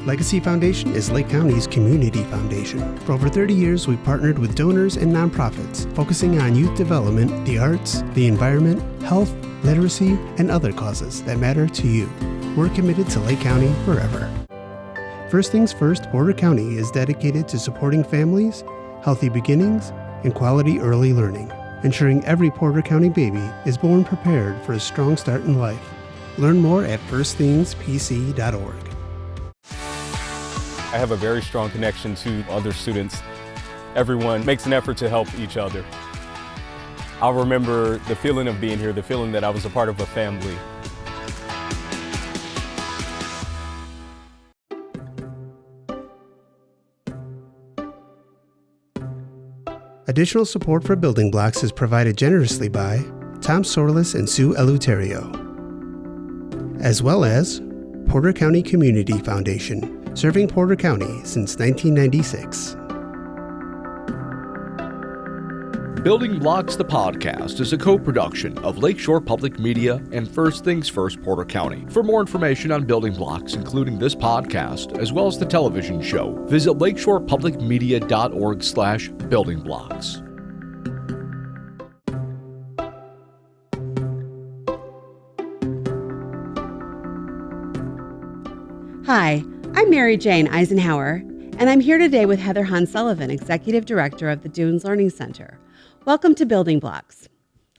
Legacy Foundation is Lake County's community foundation. For over 30 years, we've partnered with donors and nonprofits, focusing on youth development, the arts, the environment, health, literacy, and other causes that matter to you. We're committed to Lake County forever. First Things First Porter County is dedicated to supporting families, healthy beginnings, and quality early learning, ensuring every Porter County baby is born prepared for a strong start in life. Learn more at firstthingspc.org. I have a very strong connection to other students. Everyone makes an effort to help each other. I'll remember the feeling of being here, the feeling that I was a part of a family. Additional support for Building Blocks is provided generously by Tom Sorlis and Sue Eleuterio, as well as Porter County Community Foundation, serving Porter County since 1996. Building Blocks, the podcast, is a co-production of Lakeshore Public Media and First Things First Porter County. For more information on Building Blocks, including this podcast, as well as the television show, visit lakeshorepublicmedia.org/buildingblocks. Hi, I'm Mary Jane Eisenhower, and I'm here today with Heather Hahn-Sullivan, Executive Director of the Dunes Learning Center. Welcome to Building Blocks.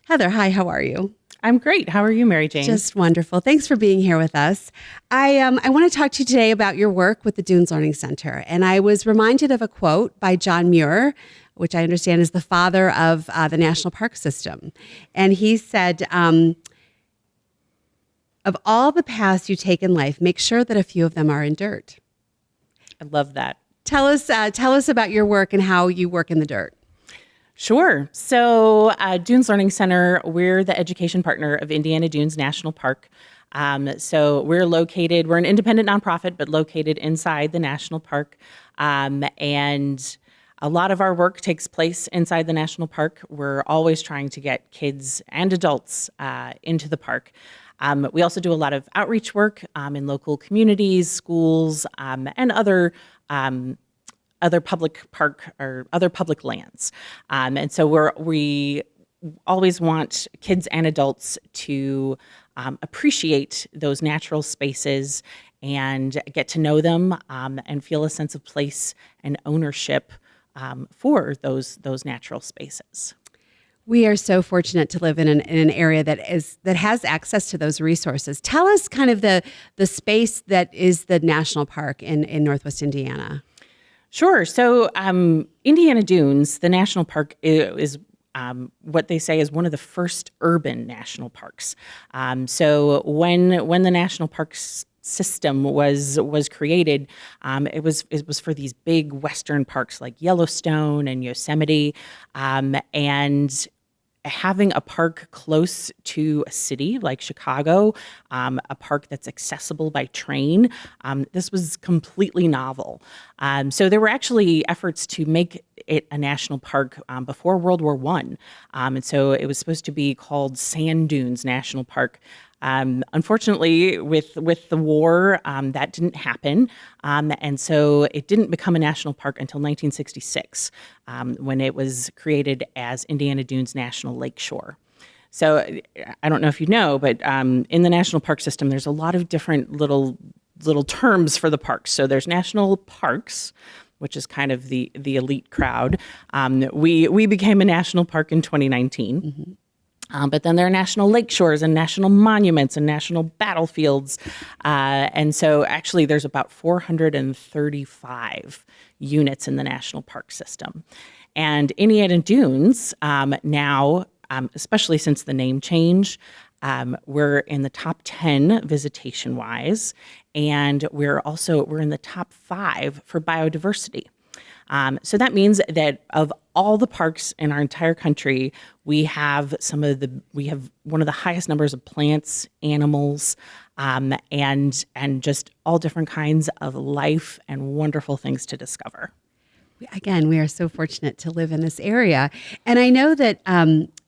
Heather, hi, how are you? I'm great. How are you, Mary Jane? Just wonderful. Thanks for being here with us. I want to talk to you today about your work with the Dunes Learning Center, and I was reminded of a quote by John Muir, which I understand is the father of the National Park System. And he said, of all the paths you take in life, make sure that a few of them are in dirt. I love that. Tell us about your work and how you work in the dirt. Sure. So Dunes Learning Center, we're the education partner of Indiana Dunes National Park. So we're an independent nonprofit, but located inside the national park. And a lot of our work takes place inside the national park. We're always trying to get kids and adults into the park. We also do a lot of outreach work in local communities, schools, and other public park or other public lands. And so we always want kids and adults to appreciate those natural spaces and get to know them and feel a sense of place and ownership for those natural spaces. We are so fortunate to live in an area that has access to those resources. Tell us kind of the space that is the national park in Northwest Indiana. Sure. So Indiana Dunes, the national park, is what they say is one of the first urban national parks. So when the national parks system was created, it was for these big Western parks like Yellowstone and Yosemite, and having a park close to a city like Chicago, a park that's accessible by train, this was completely novel. So there were actually efforts to make it a national park before World War I. And so it was supposed to be called Sand Dunes National Park. Unfortunately, with the war, that didn't happen. And so it didn't become a national park until 1966, when it was created as Indiana Dunes National Lakeshore. So I don't know if you know, but in the national park system, there's a lot of different little terms for the parks. So there's national parks, which is kind of the elite crowd. We became a national park in 2019. Mm-hmm. But then there are national lake shores and national monuments and national battlefields. And so actually there's about 435 units in the national park system. And Indiana Dunes now, especially since the name change, we're in the top 10 visitation-wise, and we're in the top 5 for biodiversity. So that means that of all the parks in our entire country, we have one of the highest numbers of plants, animals, and just all different kinds of life and wonderful things to discover. Again, we are so fortunate to live in this area. And I know that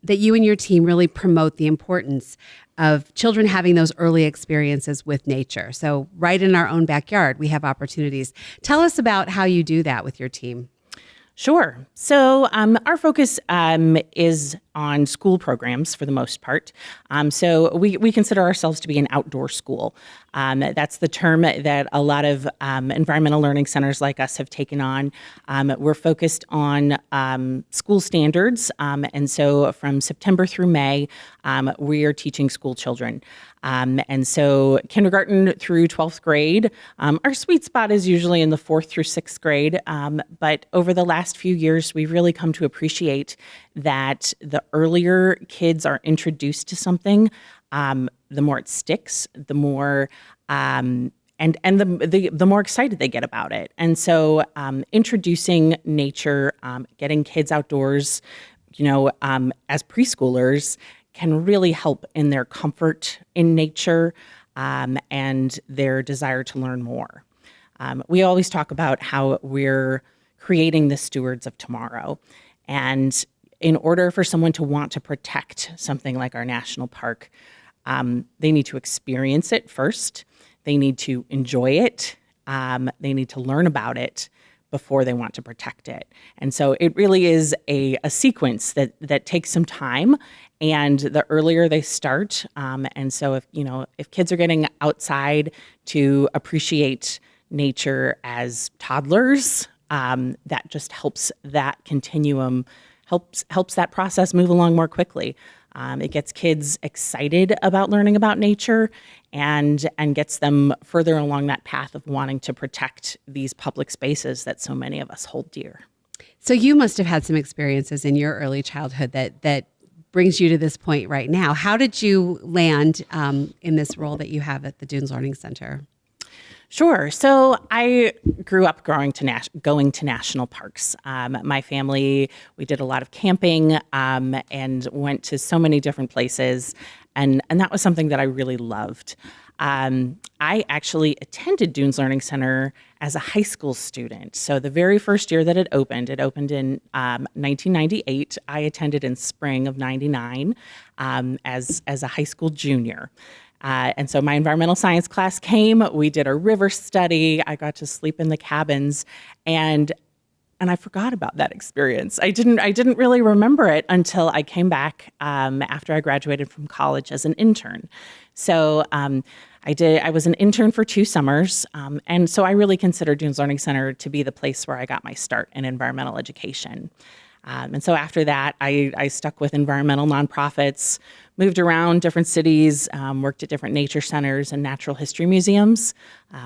that you and your team really promote the importance of children having those early experiences with nature. So right in our own backyard, we have opportunities. Tell us about how you do that with your team. Sure. So our focus is on school programs for the most part. So we consider ourselves to be an outdoor school. That's the term that a lot of environmental learning centers like us have taken on. We're focused on school standards. And so from September through May, we are teaching school children. And so kindergarten through 12th grade, our sweet spot is usually in the 4th through 6th grade. But over the last few years, we've really come to appreciate that the earlier kids are introduced to something, the more it sticks, the more and the more excited they get about it. And so introducing nature, getting kids outdoors, as preschoolers can really help in their comfort in nature and their desire to learn more. We always talk about how we're creating the stewards of tomorrow. And in order for someone to want to protect something like our national park, they need to experience it first. They need to enjoy it. They need to learn about it before they want to protect it. And so it really is a sequence that takes some time, and the earlier they start. And so if kids are getting outside to appreciate nature as toddlers, that just helps that continuum, helps that process move along more quickly. It gets kids excited about learning about nature and gets them further along that path of wanting to protect these public spaces that so many of us hold dear. So you must have had some experiences in your early childhood that brings you to this point right now. How did you land in this role that you have at the Dunes Learning Center? Sure. So I grew up going to national parks. My family, we did a lot of camping and went to so many different places. And that was something that I really loved. I actually attended Dunes Learning Center as a high school student. So the very first year that it opened in 1998. I attended in spring of 99 as a high school junior. And so my environmental science class came, we did a river study, I got to sleep in the cabins, and I forgot about that experience. I didn't really remember it until I came back after I graduated from college as an intern. So I was an intern for 2 summers, and so I really consider Dunes Learning Center to be the place where I got my start in environmental education. And so after that, I stuck with environmental nonprofits, moved around different cities, worked at different nature centers and natural history museums,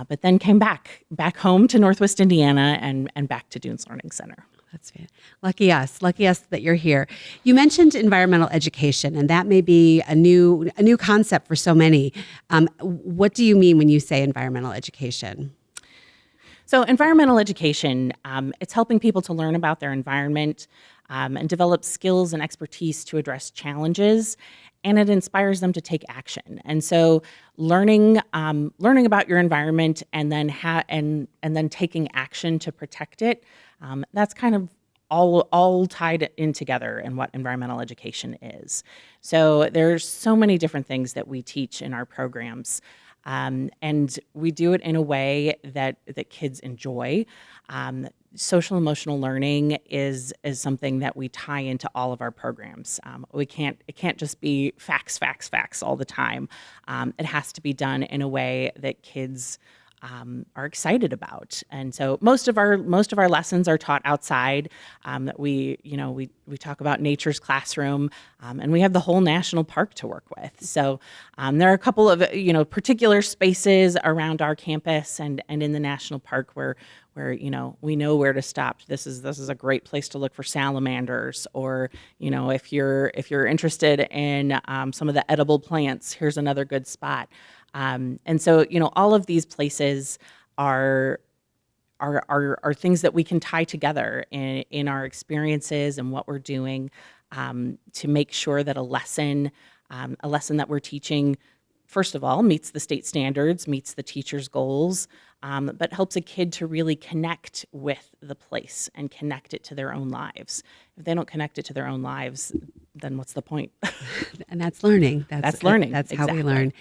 but then came back home to Northwest Indiana and back to Dunes Learning Center. That's fantastic. Lucky us that you're here. You mentioned environmental education, and that may be a new concept for so many. What do you mean when you say environmental education? So environmental education, it's helping people to learn about their environment and develop skills and expertise to address challenges, and it inspires them to take action. And so learning about your environment and then and then taking action to protect it, that's kind of all tied in together in what environmental education is. So there's so many different things that we teach in our programs. And we do it in a way that kids enjoy. Social emotional learning is something that we tie into all of our programs. It can't just be facts all the time. It has to be done in a way that kids are excited about. And so most of our lessons are taught outside. We talk about nature's classroom, and we have the whole national park to work with. So there are a couple of particular spaces around our campus and in the national park where we know where to stop. This is a great place to look for salamanders, or if you're interested in some of the edible plants, here's another good spot. And so, all of these places are things that we can tie together in our experiences and what we're doing to make sure that a lesson that we're teaching, first of all, meets the state standards, meets the teacher's goals, but helps a kid to really connect with the place and connect it to their own lives. If they don't connect it to their own lives, then what's the point? And that's learning. That's learning. That's Exactly. how we learn.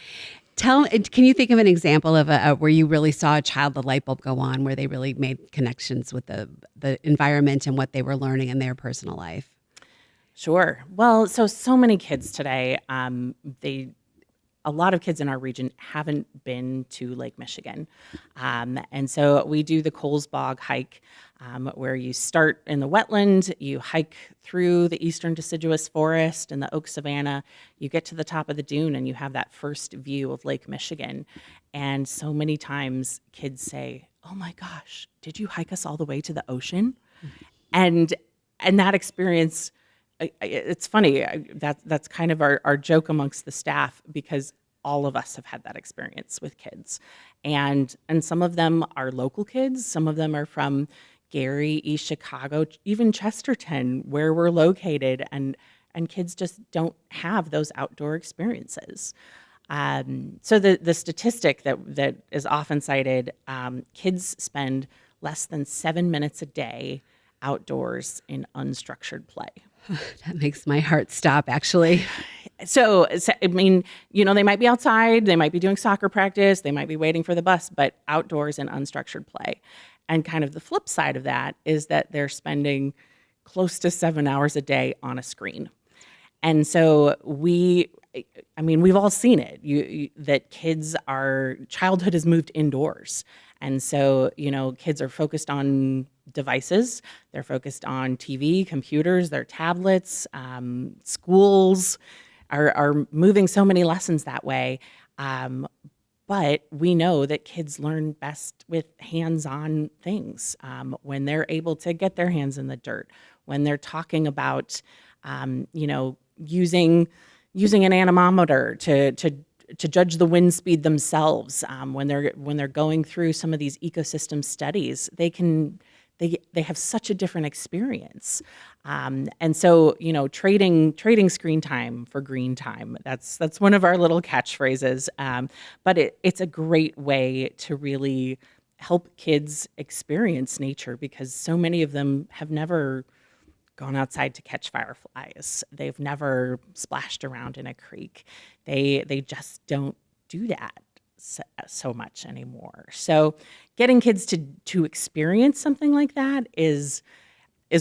Can you think of an example of where you really saw a child, the light bulb go on, where they really made connections with the environment and what they were learning in their personal life? Sure. Well, so many kids today, a lot of kids in our region haven't been to Lake Michigan. And so we do the Coles Bog hike, where you start in the wetland, you hike through the eastern deciduous forest and the oak savanna, you get to the top of the dune and you have that first view of Lake Michigan. And so many times kids say, "Oh my gosh, did you hike us all the way to the ocean?" And that experience, it's funny, that's kind of our joke amongst the staff, because all of us have had that experience with kids. And some of them are local kids, some of them are from Gary, East Chicago, even Chesterton, where we're located, and kids just don't have those outdoor experiences. So the statistic that is often cited, kids spend less than 7 minutes a day outdoors in unstructured play. That makes my heart stop, actually. So, I mean, they might be outside, they might be doing soccer practice, they might be waiting for the bus, but outdoors in unstructured play. And kind of the flip side of that is that they're spending close to 7 hours a day on a screen. And so we've all seen it, that childhood has moved indoors. And so, kids are focused on devices, they're focused on TV, computers, their tablets, schools are moving so many lessons that way. But we know that kids learn best with hands-on things, when they're able to get their hands in the dirt, when they're talking about, using an anemometer to judge the wind speed themselves, when they're going through some of these ecosystem studies, they have such a different experience. And so, trading screen time for green time, that's one of our little catchphrases. But it's a great way to really help kids experience nature, because so many of them have never gone outside to catch fireflies. They've never splashed around in a creek. They just don't do that so much anymore. So getting kids to experience something like that is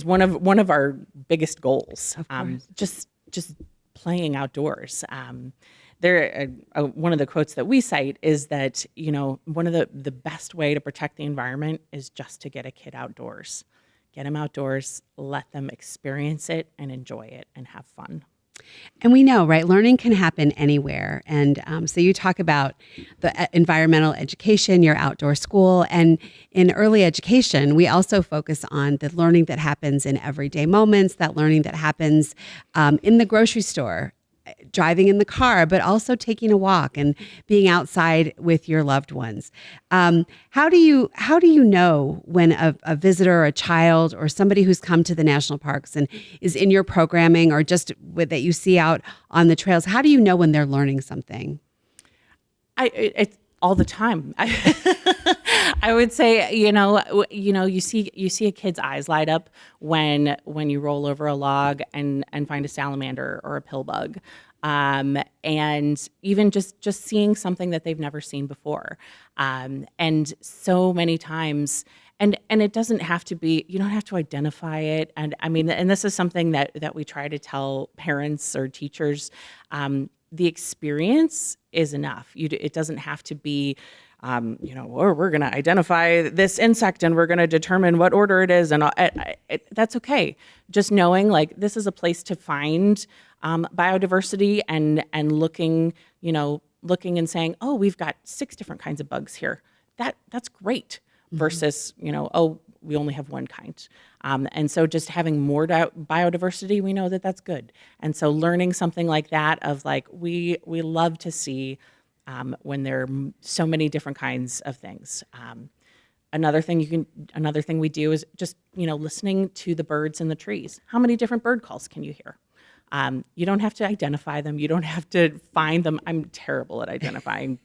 one of our biggest goals. Just playing outdoors. One of the quotes that we cite is that, one of the best way to protect the environment is just to get a kid outdoors. Get them outdoors, let them experience it and enjoy it and have fun. And we know, right, learning can happen anywhere. And so you talk about the environmental education, your outdoor school, and in early education, we also focus on the learning that happens in everyday moments, that learning that happens in the grocery store, driving in the car, but also taking a walk and being outside with your loved ones. How do you know when a visitor or a child or somebody who's come to the national parks and is in your programming, or just that you see out on the trails, how do you know when they're learning something? It's all the time. I would say, you see a kid's eyes light up when you roll over a log and find a salamander or a pill bug. And even just seeing something that they've never seen before. And so many times, and it doesn't have to be, you don't have to identify it. And and this is something that we try to tell parents or teachers, the experience is enough. It doesn't have to be, or we're going to identify this insect and we're going to determine what order it is. And that's okay. Just knowing, like, this is a place to find biodiversity and looking and saying, oh, we've got 6 different kinds of bugs here. That's great. Versus, oh, we only have one kind. And so just having more biodiversity, we know that that's good. And so learning something like that of, like, we love to see when there are so many different kinds of things. Another thing we do is just, listening to the birds in the trees. How many different bird calls can you hear? You don't have to identify them. You don't have to find them. I'm terrible at identifying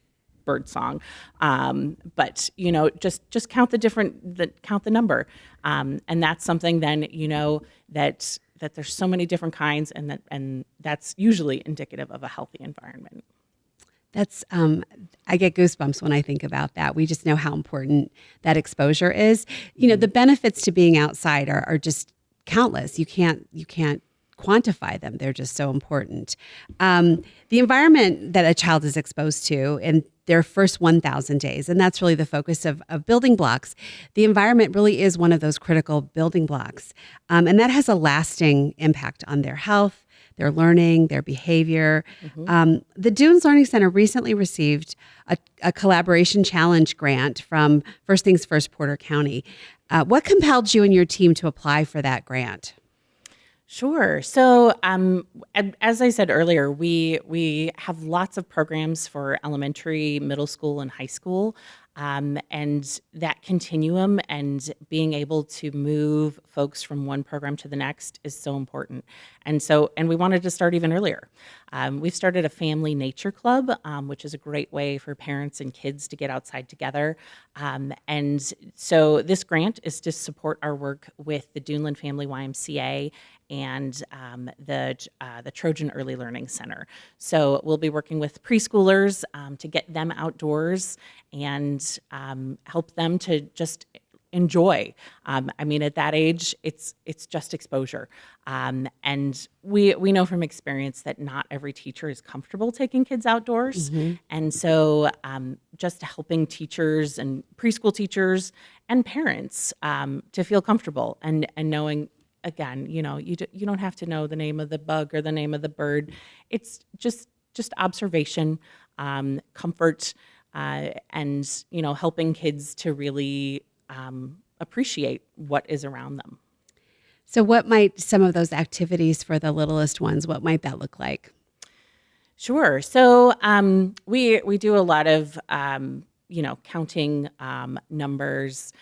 bird song. But just count count the number. And that's something then, that there's so many different kinds, and that's usually indicative of a healthy environment. That's I get goosebumps when I think about that. We just know how important that exposure is. The benefits to being outside are just countless. You can't quantify them. They're just so important. The environment that a child is exposed to in their first 1,000 days, and that's really the focus of building blocks. The environment really is one of those critical building blocks, and that has a lasting impact on their health, their learning, their behavior. The Dunes Learning Center recently received a collaboration challenge grant from First Things First Porter County. What compelled you and your team to apply for that grant? Sure. So, as I said earlier, we have lots of programs for elementary, middle school, and high school. And that continuum and being able to move folks from one program to the next is so important. And we wanted to start even earlier. We've started a family nature club, which is a great way for parents and kids to get outside together. And so this grant is to support our work with the Duneland Family YMCA and the Trojan Early Learning Center. So we'll be working with preschoolers to get them outdoors and help them to just enjoy. At that age, it's just exposure. And we know from experience that not every teacher is comfortable taking kids outdoors. Mm-hmm. And so just helping teachers and preschool teachers and parents to feel comfortable and knowing, again, you don't have to know the name of the bug or the name of the bird. It's just observation, comfort, and helping kids to really appreciate what is around them. So what might some of those activities for the littlest ones, what might that look like? Sure. So we do a lot of counting numbers,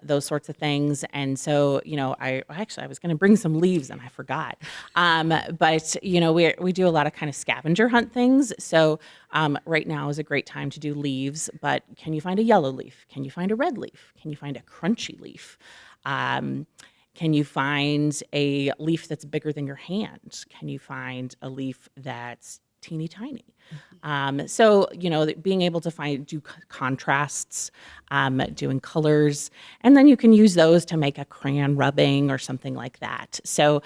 those sorts of things. And so, I was going to bring some leaves and I forgot. But we do a lot of kind of scavenger hunt things. So right now is a great time to do leaves, but can you find a yellow leaf? Can you find a red leaf? Can you find a crunchy leaf? Can you find a leaf that's bigger than your hand? Can you find a leaf that's teeny tiny? So, being able to do contrasts, doing colors, and then you can use those to make a crayon rubbing or something like that. So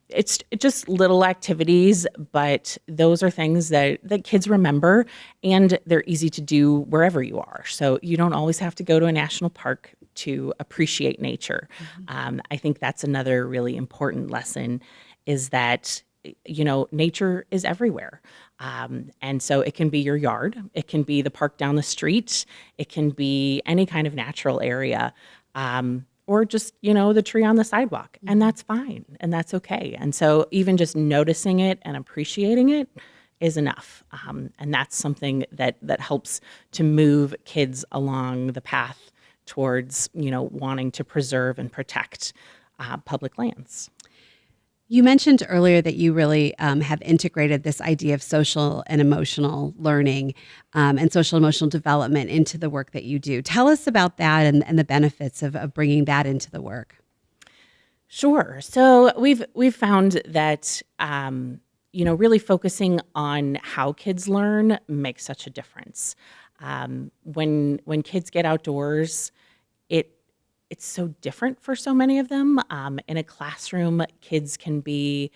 it's just little activities, but those are things that kids remember, and they're easy to do wherever you are. So you don't always have to go to a national park to appreciate nature. Mm-hmm. I think that's another really important lesson, is that nature is everywhere. And so it can be your yard, it can be the park down the street, it can be any kind of natural area, or just, the tree on the sidewalk. And that's fine. And that's okay. And so even just noticing it and appreciating it is enough. And that's something that helps to move kids along the path towards, wanting to preserve and protect public lands. You mentioned earlier that you really have integrated this idea of social and emotional learning and social emotional development into the work that you do. Tell us about that and the benefits of bringing that into the work. Sure. So we've found that really focusing on how kids learn makes such a difference. When kids get outdoors, it's so different for so many of them. In a classroom, kids can be,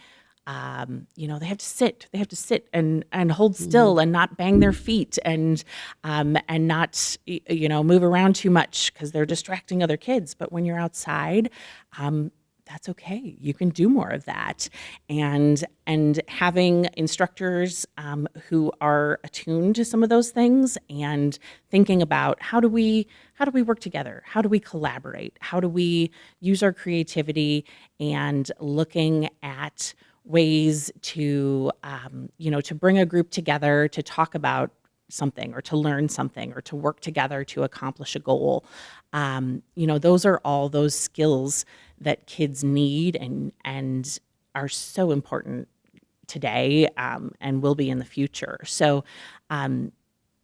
they have to sit and hold still and not bang their feet and not, move around too much because they're distracting other kids. But when you're outside, that's okay. You can do more of that. And having instructors who are attuned to some of those things and thinking about how do we work together? How do we collaborate? How do we use our creativity and looking at ways to, to bring a group together to talk about something or to learn something or to work together to accomplish a goal. Those are all those skills that kids need and are so important today and will be in the future. So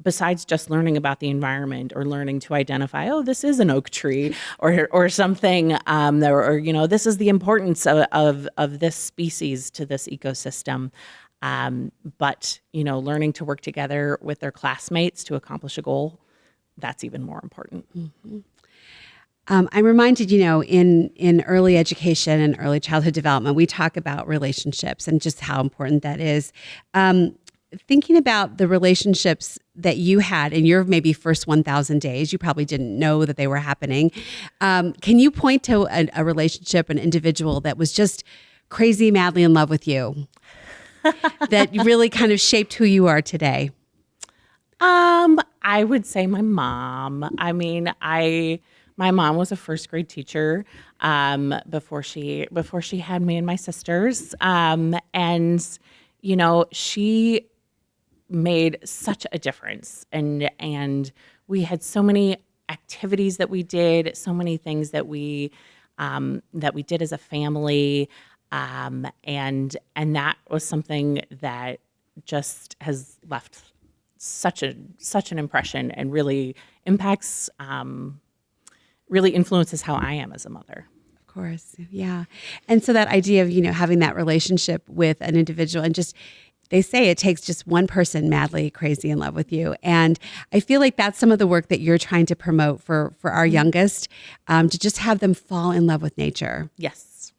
besides just learning about the environment or learning to identify, oh, this is an oak tree or something, this is the importance of this species to this ecosystem. But learning to work together with their classmates to accomplish a goal, that's even more important. Mm-hmm. I'm reminded, in early education and early childhood development, we talk about relationships and just how important that is. Thinking about the relationships that you had in your maybe first 1,000 days, you probably didn't know that they were happening. Can you point to a relationship, an individual that was just crazy, madly in love with you, that really kind of shaped who you are today? I would say my mom. I mean, my mom was a first grade teacher before she had me and my sisters, and she made such a difference, and we had so many activities that we did, so many things that we did as a family, and that was something that just has left such an impression and really impacts, really influences how I am as a mother. Of course, yeah. And so that idea of having that relationship with an individual, and just they say it takes just one person madly crazy in love with you. And I feel like that's some of the work that you're trying to promote for our youngest, to just have them fall in love with nature. Yes.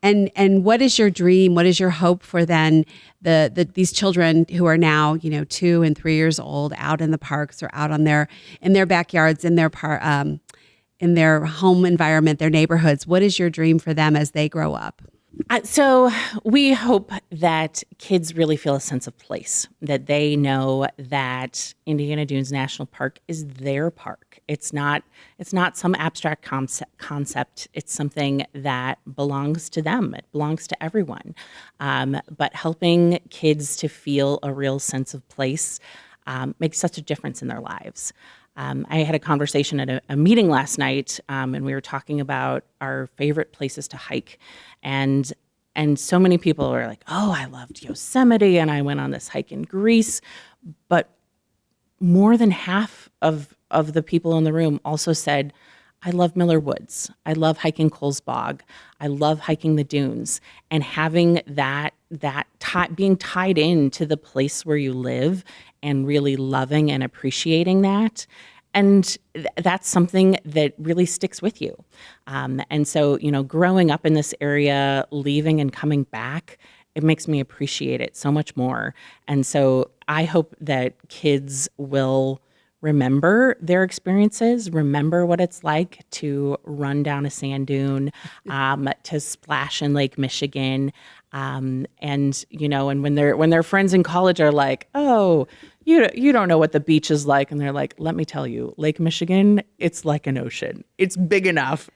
And what is your dream? What is your hope for then these children who are now 2 and 3 years old, out in the parks or out in their backyards, in their home environment, their neighborhoods? What is your dream for them as they grow up? So we hope that kids really feel a sense of place, that they know that Indiana Dunes National Park is their park. It's not some abstract concept. It's something that belongs to them. It belongs to everyone. But helping kids to feel a real sense of place makes such a difference in their lives. I had a conversation at a meeting last night, and we were talking about our favorite places to hike. And so many people were like, oh, I loved Yosemite, and I went on this hike in Greece. But more than half of the people in the room also said, I love Miller Woods. I love hiking Coles Bog. I love hiking the dunes. And having that being tied into the place where you live and really loving and appreciating that. And that's something that really sticks with you. And so, growing up in this area, leaving and coming back, it makes me appreciate it so much more. And so I hope that kids will remember their experiences, remember what it's like to run down a sand dune, to splash in Lake Michigan. And when their friends in college are like, oh, you don't know what the beach is like. And they're like, let me tell you, Lake Michigan, it's like an ocean. It's big enough.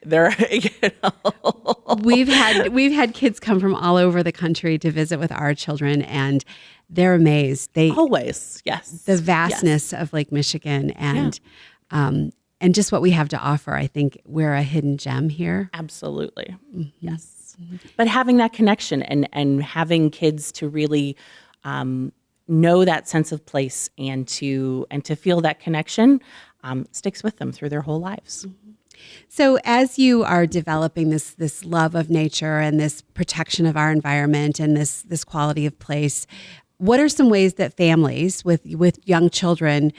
We've had kids come from all over the country to visit with our children, and they're amazed. Always, yes. The vastness of Lake Michigan and just what we have to offer. I think we're a hidden gem here. Absolutely. Mm-hmm. Yes. Mm-hmm. But having that connection and having kids to really know that sense of place and to feel that connection sticks with them through their whole lives. Mm-hmm. So as you are developing this love of nature and this protection of our environment and this quality of place, what are some ways that families with young children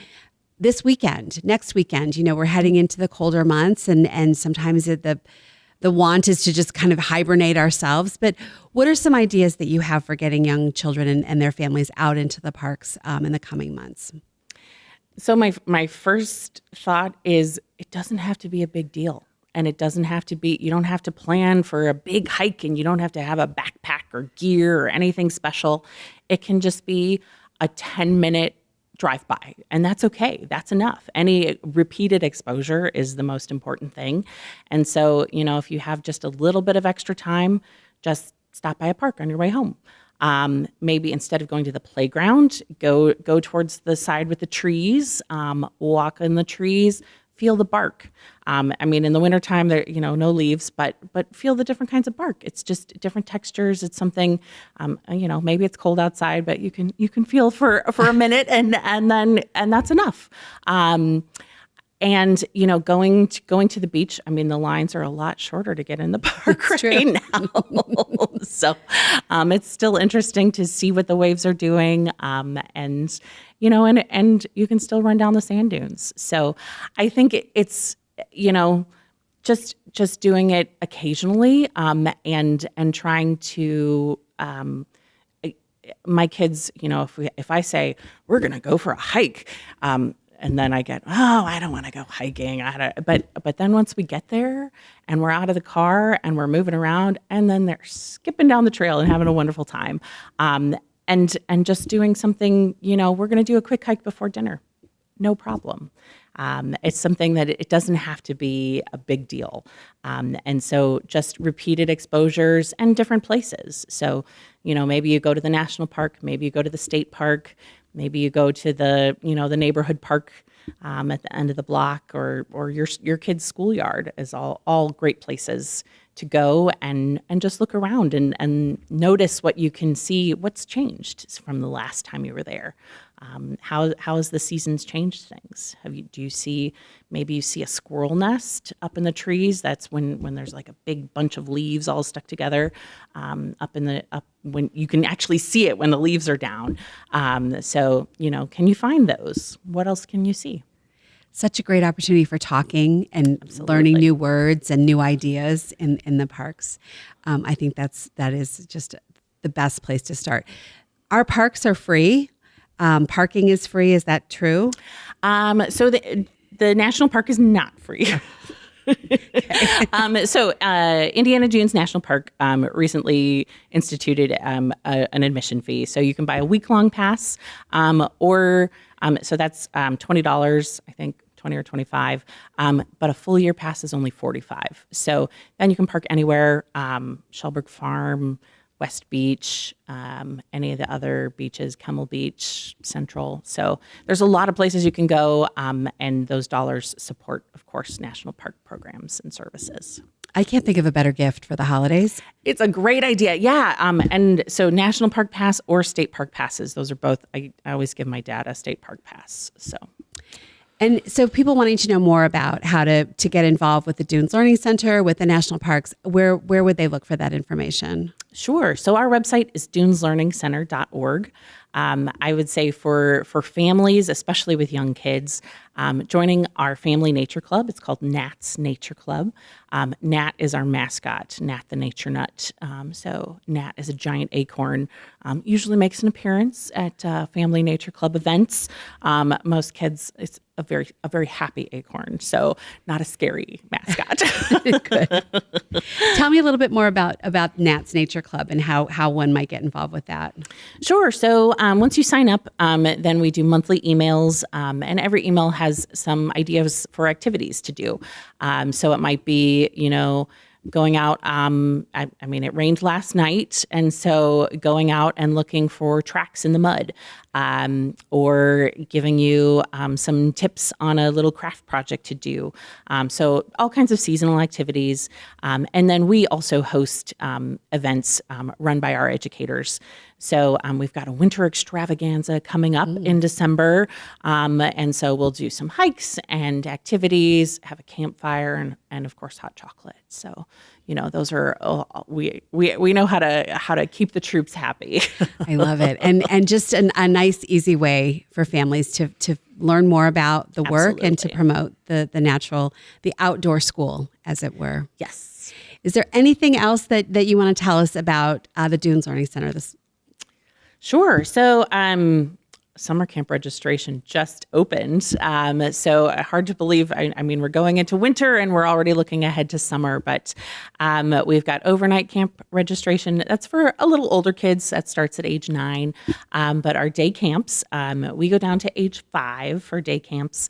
this weekend, next weekend, we're heading into the colder months, and sometimes the want is to just kind of hibernate ourselves. But what are some ideas that you have for getting young children and their families out into the parks in the coming months? So my first thought is it doesn't have to be a big deal. And it doesn't have to be, you don't have to plan for a big hike, and you don't have to have a backpack or gear or anything special. It can just be a 10-minute drive by, and that's okay. That's enough. Any repeated exposure is the most important thing. And so, if you have just a little bit of extra time, just stop by a park on your way home. Maybe instead of going to the playground, go towards the side with the trees, walk in the trees, feel the bark. I mean, in the wintertime, there, no leaves, but feel the different kinds of bark. It's just different textures. It's something, maybe it's cold outside, but you can feel for a minute, and that's enough. And going to the beach, I mean, the lines are a lot shorter to get in the park now. So it's still interesting to see what the waves are doing, and you can still run down the sand dunes. So I think it's just doing it occasionally, and trying to. My kids, if I say we're going to go for a hike. And then I get, I don't want to go hiking. But then once we get there and we're out of the car and we're moving around, and then they're skipping down the trail and having a wonderful time, and just doing something. We're going to do a quick hike before dinner, no problem. It's something that it doesn't have to be a big deal, and so just repeated exposures and different places. So maybe you go to the national park, maybe you go to the state park. Maybe you go to the neighborhood park at the end of the block, or your kid's schoolyard is all great places to go and just look around and notice what you can see, what's changed from the last time you were there. How has the seasons changed things? Do you see a squirrel nest up in the trees? That's when there's like a big bunch of leaves all stuck together up when you can actually see it when the leaves are down. So can you find those? What else can you see? Such a great opportunity for talking and Absolutely. Learning new words and new ideas in the parks. I think that is just the best place to start. Our parks are free. Parking is free. Is that true? So the national park is not free. So Indiana Dunes National Park recently instituted an admission fee. So you can buy a week-long pass, or so that's $20, I think. 20 or 25, but a full year pass is only $45. So then you can park anywhere, Shellbrook Farm, West Beach, any of the other beaches, Kemmel Beach, Central. So there's a lot of places you can go, and those dollars support, of course, national park programs and services. I can't think of a better gift for the holidays. It's a great idea. Yeah. And so national park pass or state park passes, those are both, I always give my dad a state park pass. So. And so people wanting to know more about how to get involved with the Dunes Learning Center, with the national parks, where would they look for that information? Sure. So our website is duneslearningcenter.org. I would say for families, especially with young kids, joining our family nature club. It's called Nat's Nature Club. Nat is our mascot, Nat the Nature Nut. So Nat is a giant acorn, usually makes an appearance at family nature club events. Most kids, it's a very happy acorn, so not a scary mascot. Good. Tell me a little bit more about Nat's Nature Club and how one might get involved with that. Sure. So once you sign up, then we do monthly emails, and every email has some ideas for activities to do. So it might be, going out, I mean, it rained last night, and so going out and looking for tracks in the mud, or giving you some tips on a little craft project to do. So all kinds of seasonal activities. And then we also host events run by our educators. So we've got a winter extravaganza coming up in December. And so we'll do some hikes and activities, have a campfire, and of course, hot chocolate. So, those are, we know how to keep the troops happy. I love it. And just a nice, easy way for families to learn more about the work and to promote the outdoor school, as it were. Yes. Is there anything else that you want to tell us about the Dunes Learning Center? Sure. So summer camp registration just opened. So hard to believe. I mean, we're going into winter and we're already looking ahead to summer, but we've got overnight camp registration. That's for a little older kids. That starts at age 9. But our day camps, we go down to age 5 for day camps.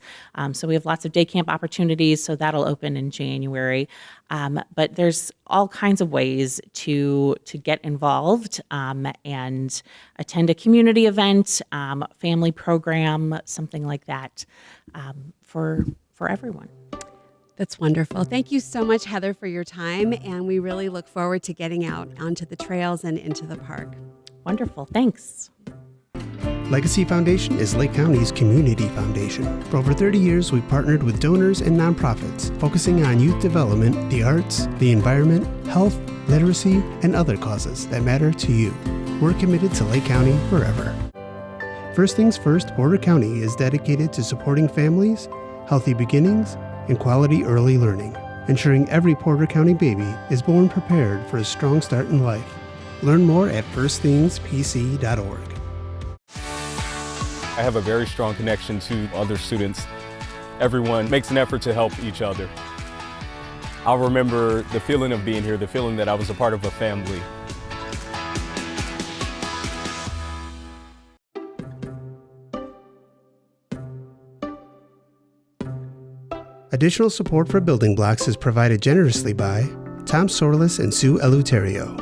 So we have lots of day camp opportunities. So that'll open in January. But there's all kinds of ways to get involved and attend a community event, family program, something like that, for for everyone. That's wonderful. Thank you so much, Heather, for your time. And we really look forward to getting out onto the trails and into the park. Wonderful. Thanks. Legacy Foundation is Lake County's community foundation. For over 30 years, we've partnered with donors and nonprofits, focusing on youth development, the arts, the environment, health, literacy, and other causes that matter to you. We're committed to Lake County forever. First Things First Porter County is dedicated to supporting families, healthy beginnings, and quality early learning, ensuring every Porter County baby is born prepared for a strong start in life. Learn more at firstthingspc.org. I have a very strong connection to other students. Everyone makes an effort to help each other. I'll remember the feeling of being here, the feeling that I was a part of a family. Additional support for Building Blocks is provided generously by Tom Sorlis and Sue Eleuterio,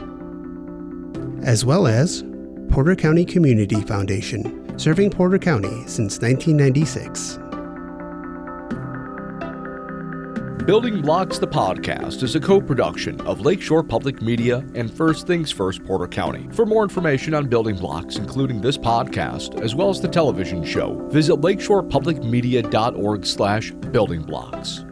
as well as Porter County Community Foundation, serving Porter County since 1996. Building Blocks the Podcast is a co-production of Lakeshore Public Media and First Things First Porter County. For more information on Building Blocks, including this podcast, as well as the television show, visit lakeshorepublicmedia.org/buildingblocks.